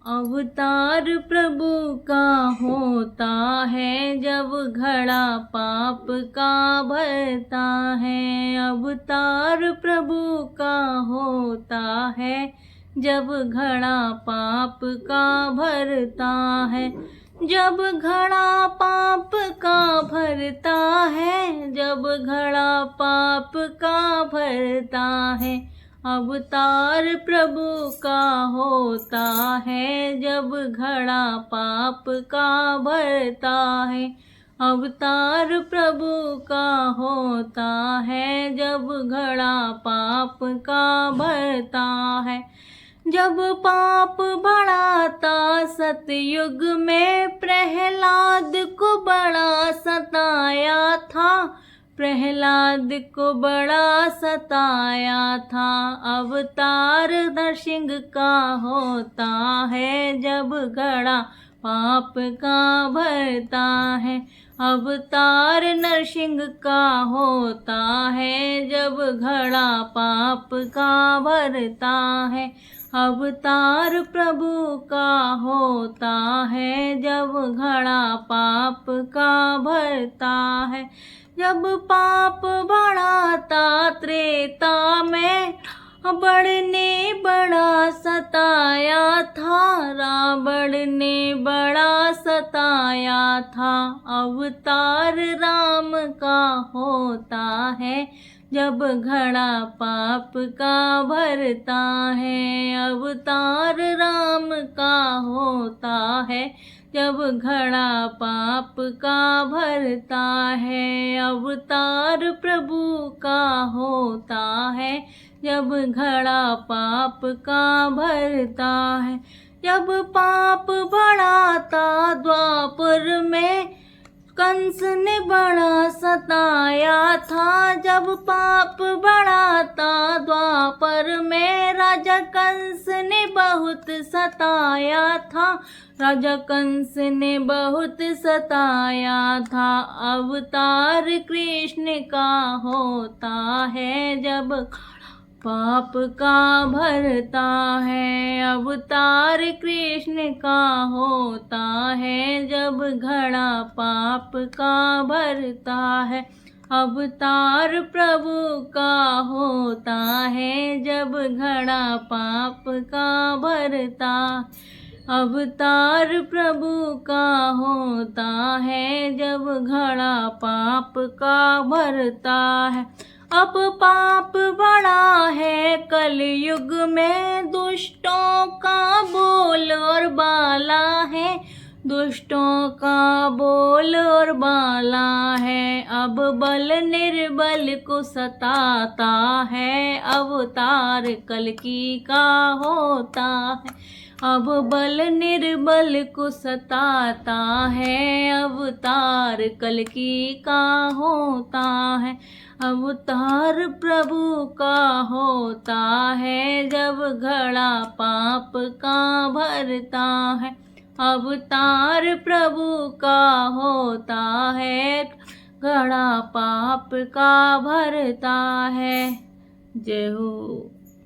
अवतार प्रभु का होता है जब घड़ा पाप का भरता है। अवतार प्रभु का होता है जब घड़ा पाप का भरता है। जब घड़ा पाप का भरता है, जब घड़ा पाप का भरता है। अवतार प्रभु का होता है जब घड़ा पाप का भरता है। अवतार प्रभु का होता है जब घड़ा पाप का भरता है। जब पाप बढ़ा था सतयुग में, प्रहलाद को बड़ा सताया था, प्रहलाद को बड़ा सताया था। अवतार नरसिंह का होता है जब घड़ा पाप का भरता है। अवतार नरसिंह का होता है जब घड़ा पाप का भरता है। अवतार प्रभु का होता है जब घड़ा पाप का भरता है। जब पाप बढ़ा था त्रेता में, बढ़ने बड़ा सताया था, रावण ने बड़ा सताया था। अवतार राम का होता है जब घड़ा पाप का भरता है। अवतार राम का होता है जब घड़ा पाप का भरता है। अवतार प्रभु का होता है जब घड़ा पाप का भरता है। जब पाप बढ़ा था द्वापर में, कंस ने बड़ा सताया था। जब पाप बढ़ा था द्वापर में, राजा कंस ने बहुत सताया था, राजा कंस ने बहुत सताया था। अवतार कृष्ण का होता है जब पाप का भरता है। अवतार कृष्ण का होता है जब घड़ा पाप का भरता है। अवतार प्रभु का होता है जब घड़ा पाप का भरता। अवतार प्रभु का होता है जब घड़ा पाप का भरता है। अब पाप बढ़ा है कलयुग में, दुष्टों का बोल और बाला है, दुष्टों का बोल और बाला है। अब बल निर्बल को सताता है, अवतार कल्कि का होता है। अब बल निर्बल को सताता है, अवतार कल्कि का होता है। अवतार प्रभु का होता है जब घड़ा पाप का भरता है। अवतार प्रभु का होता है घड़ा पाप का भरता है। जय हो।